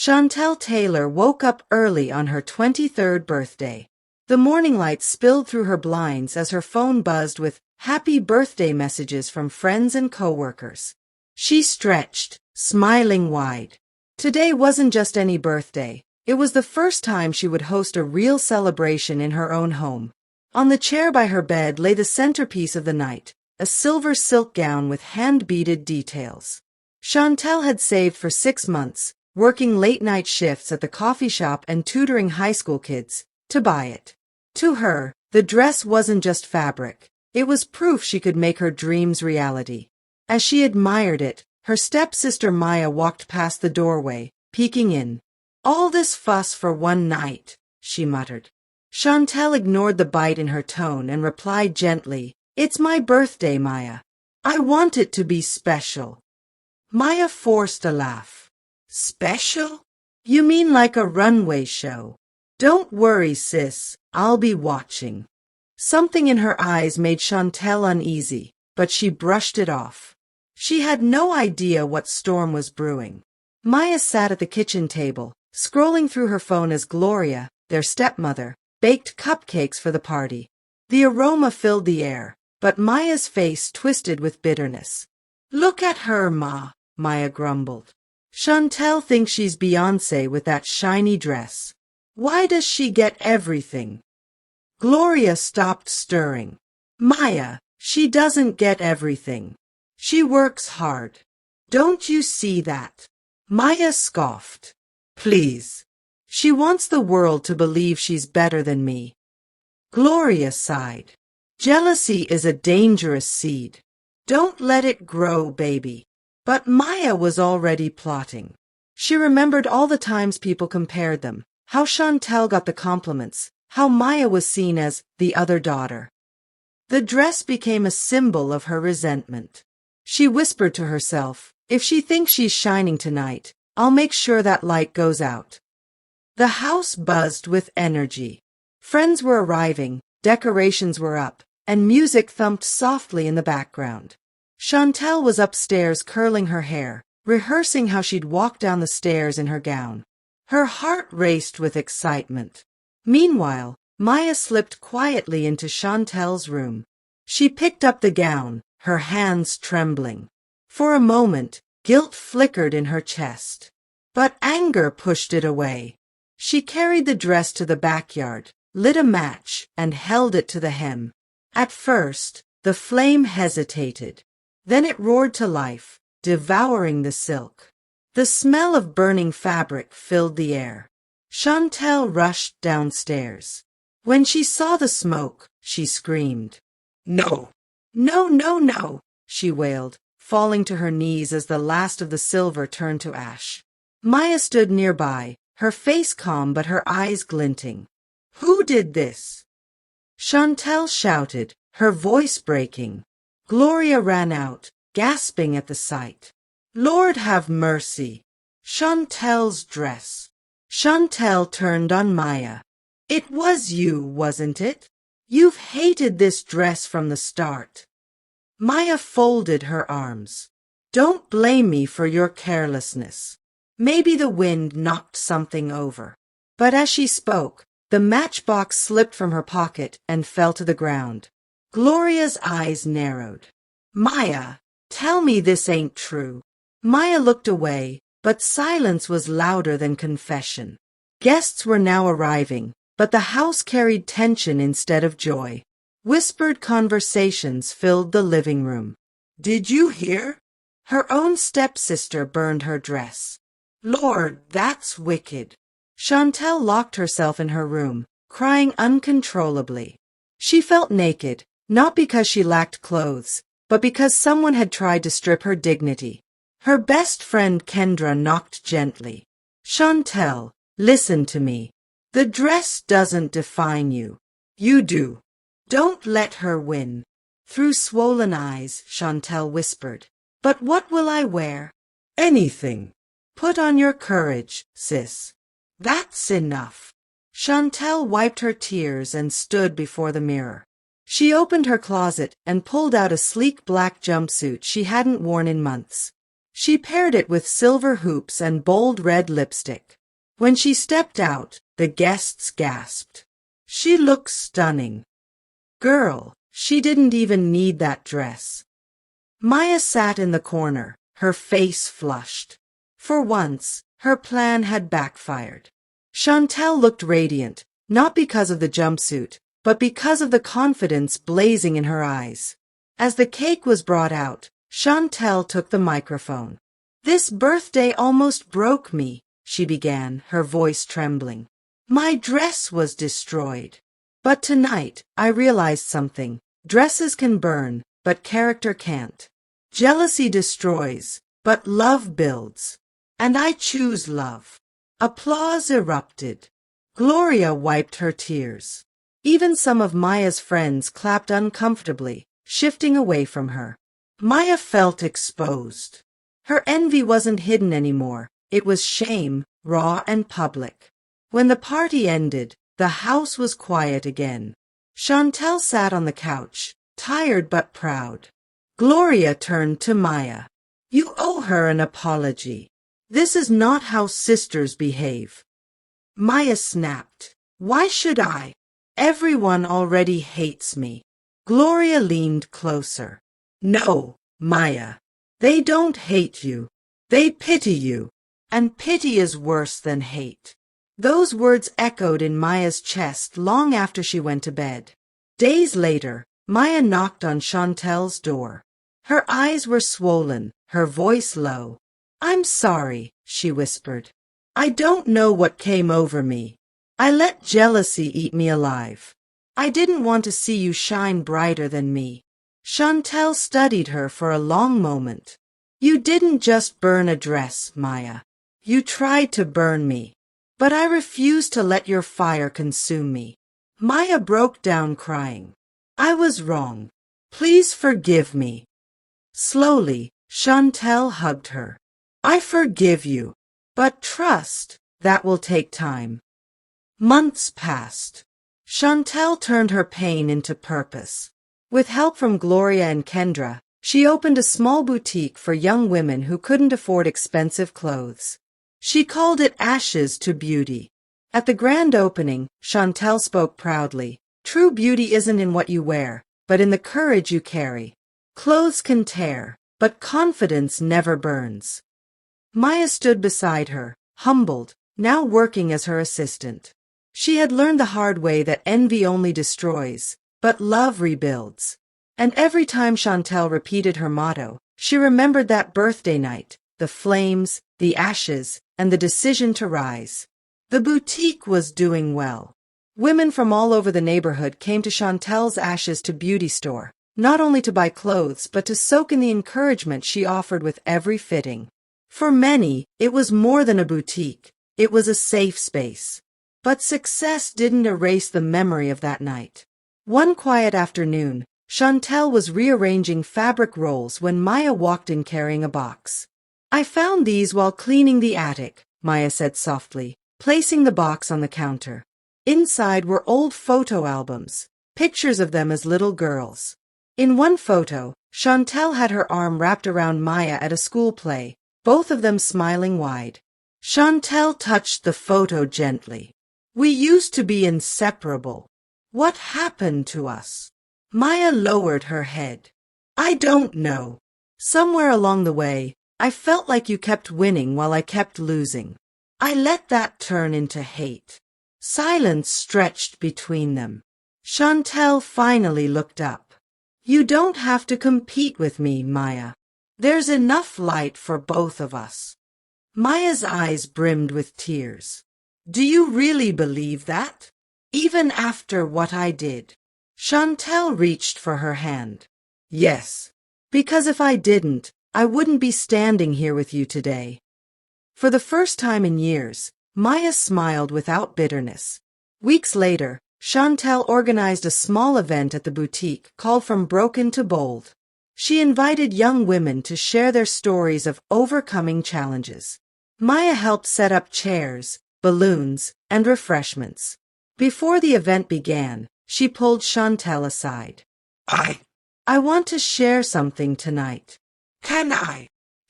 Chantel Taylor woke up early on her 23rd birthday. The morning light spilled through her blinds as her phone buzzed with happy birthday messages from friends and coworkers. She stretched, smiling wide. Today wasn't just any birthday. It was the first time she would host a real celebration in her own home. On the chair by her bed lay the centerpiece of the night, a silver silk gown with hand-beaded details. Chantel had saved for 6 months, working late-night shifts at the coffee shop and tutoring high school kids, to buy it. To her, the dress wasn't just fabric. It was proof she could make her dreams reality. As she admired it, her stepsister Maya walked past the doorway, peeking in. "All this fuss for one night," she muttered. Chantel ignored the bite in her tone and replied gently, "It's my birthday, Maya. I want it to be special." Maya forced a laugh. "Special? You mean like a runway show? Don't worry, sis, I'll be watching." Something in her eyes made Chantel uneasy, but she brushed it off. She had no idea what storm was brewing. Maya sat at the kitchen table, scrolling through her phone as Gloria, their stepmother, baked cupcakes for the party. The aroma filled the air, but Maya's face twisted with bitterness. "Look at her, Ma," Maya grumbled. "Chantel thinks she's Beyoncé with that shiny dress. Why does she get everything?" Gloria stopped stirring. "Maya, she doesn't get everything. She works hard. Don't you see that?" Maya scoffed. "Please. She wants the world to believe she's better than me." Gloria sighed. "Jealousy is a dangerous seed. Don't let it grow, baby." But Maya was already plotting. She remembered all the times people compared them, how Chantel got the compliments, how Maya was seen as the other daughter. The dress became a symbol of her resentment. She whispered to herself, "If she thinks she's shining tonight, I'll make sure that light goes out." The house buzzed with energy. Friends were arriving, decorations were up, and music thumped softly in the background. Chantel was upstairs curling her hair, rehearsing how she'd walk down the stairs in her gown. Her heart raced with excitement. Meanwhile, Maya slipped quietly into Chantel's room. She picked up the gown, her hands trembling. For a moment, guilt flickered in her chest. But anger pushed it away. She carried the dress to the backyard, lit a match, and held it to the hem. At first, the flame hesitated. Then it roared to life, devouring the silk. The smell of burning fabric filled the air. Chantel rushed downstairs. When she saw the smoke, she screamed. "No! No, no, no!" she wailed, falling to her knees as the last of the silver turned to ash. Maya stood nearby, her face calm but her eyes glinting. "Who did this?" Chantel shouted, her voice breaking. Gloria ran out, gasping at the sight. "Lord have mercy! Chantel's dress!" Chantel turned on Maya. "It was you, wasn't it? You've hated this dress from the start." Maya folded her arms. "Don't blame me for your carelessness. Maybe the wind knocked something over." But as she spoke, the matchbox slipped from her pocket and fell to the ground. Gloria's eyes narrowed. "Maya, tell me this ain't true." Maya looked away, but silence was louder than confession. Guests were now arriving, but the house carried tension instead of joy. Whispered conversations filled the living room. "Did you hear? Her own stepsister burned her dress. Lord, that's wicked." Chantel locked herself in her room, crying uncontrollably. She felt naked, not because she lacked clothes, but because someone had tried to strip her dignity. Her best friend Kendra knocked gently. "Chantel, listen to me. The dress doesn't define you. You do. Don't let her win." Through swollen eyes, Chantel whispered, "But what will I wear?" "Anything. Put on your courage, sis. That's enough." Chantel wiped her tears and stood before the mirror. She opened her closet and pulled out a sleek black jumpsuit she hadn't worn in months. She paired it with silver hoops and bold red lipstick. When she stepped out, the guests gasped. She looked stunning. Girl, she didn't even need that dress. Maya sat in the corner, her face flushed. For once, her plan had backfired. Chantel looked radiant, not because of the jumpsuit, but because of the confidence blazing in her eyes. As the cake was brought out, Chantel took the microphone. "This birthday almost broke me," she began, her voice trembling. "My dress was destroyed. But tonight, I realized something. Dresses can burn, but character can't. Jealousy destroys, but love builds. And I choose love." Applause erupted. Gloria wiped her tears. Even some of Maya's friends clapped uncomfortably, shifting away from her. Maya felt exposed. Her envy wasn't hidden anymore. It was shame, raw and public. When the party ended, the house was quiet again. Chantel sat on the couch, tired but proud. Gloria turned to Maya. "You owe her an apology. This is not how sisters behave." Maya snapped. "Why should I? Everyone already hates me." Gloria leaned closer. "No, Maya. They don't hate you. They pity you. And pity is worse than hate." Those words echoed in Maya's chest long after she went to bed. Days later, Maya knocked on Chantel's door. Her eyes were swollen, her voice low. "I'm sorry," she whispered. "I don't know what came over me. I let jealousy eat me alive. I didn't want to see you shine brighter than me." Chantel studied her for a long moment. "You didn't just burn a dress, Maya. You tried to burn me. But I refused to let your fire consume me." Maya broke down crying. "I was wrong. Please forgive me." Slowly, Chantel hugged her. "I forgive you. But trust, that will take time." Months passed. Chantel turned her pain into purpose. With help from Gloria and Kendra, she opened a small boutique for young women who couldn't afford expensive clothes. She called it Ashes to Beauty. At the grand opening, Chantel spoke proudly. "True beauty isn't in what you wear, but in the courage you carry. Clothes can tear, but confidence never burns." Maya stood beside her, humbled, now working as her assistant. She had learned the hard way that envy only destroys, but love rebuilds. And every time Chantel repeated her motto, she remembered that birthday night, the flames, the ashes, and the decision to rise. The boutique was doing well. Women from all over the neighborhood came to Chantel's Ashes to Beauty store, not only to buy clothes, but to soak in the encouragement she offered with every fitting. For many, it was more than a boutique. It was a safe space. But success didn't erase the memory of that night. One quiet afternoon, Chantel was rearranging fabric rolls when Maya walked in carrying a box. "I found these while cleaning the attic," Maya said softly, placing the box on the counter. Inside were old photo albums, pictures of them as little girls. In one photo, Chantel had her arm wrapped around Maya at a school play, both of them smiling wide. Chantel touched the photo gently. "We used to be inseparable. What happened to us?" Maya lowered her head. "I don't know. Somewhere along the way, I felt like you kept winning while I kept losing. I let that turn into hate." Silence stretched between them. Chantel finally looked up. "You don't have to compete with me, Maya. There's enough light for both of us." Maya's eyes brimmed with tears. "Do you really believe that? Even after what I did?" Chantel reached for her hand. "Yes, because if I didn't, I wouldn't be standing here with you today." For the first time in years, Maya smiled without bitterness. Weeks later, Chantel organized a small event at the boutique called From Broken to Bold. She invited young women to share their stories of overcoming challenges. Maya helped set up chairs, balloons, and refreshments. Before the event began, she pulled Chantel aside. I want to share something tonight." "Can I?"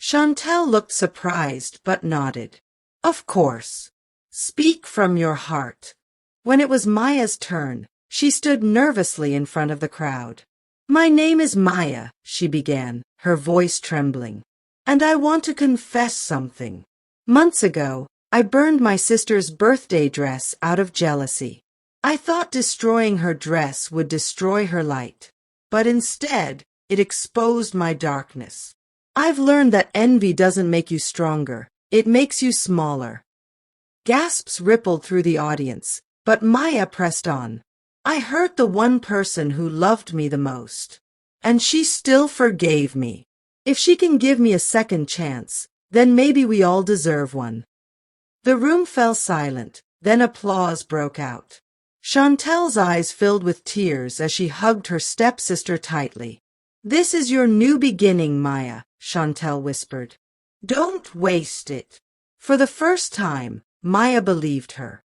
Chantel looked surprised but nodded. Of course. Speak from your heart. When it was Maya's turn, she stood nervously in front of the crowd. My name is Maya, she began, her voice trembling. And I want to confess something. Months ago, I burned my sister's birthday dress out of jealousy. I thought destroying her dress would destroy her light. But instead, it exposed my darkness. I've learned that envy doesn't make you stronger. It makes you smaller. Gasps rippled through the audience, but Maya pressed on. I hurt the one person who loved me the most. And she still forgave me. If she can give me a second chance, then maybe we all deserve one. The room fell silent, then applause broke out. Chantel's eyes filled with tears as she hugged her stepsister tightly. This is your new beginning, Maya, Chantel whispered. Don't waste it. For the first time, Maya believed her.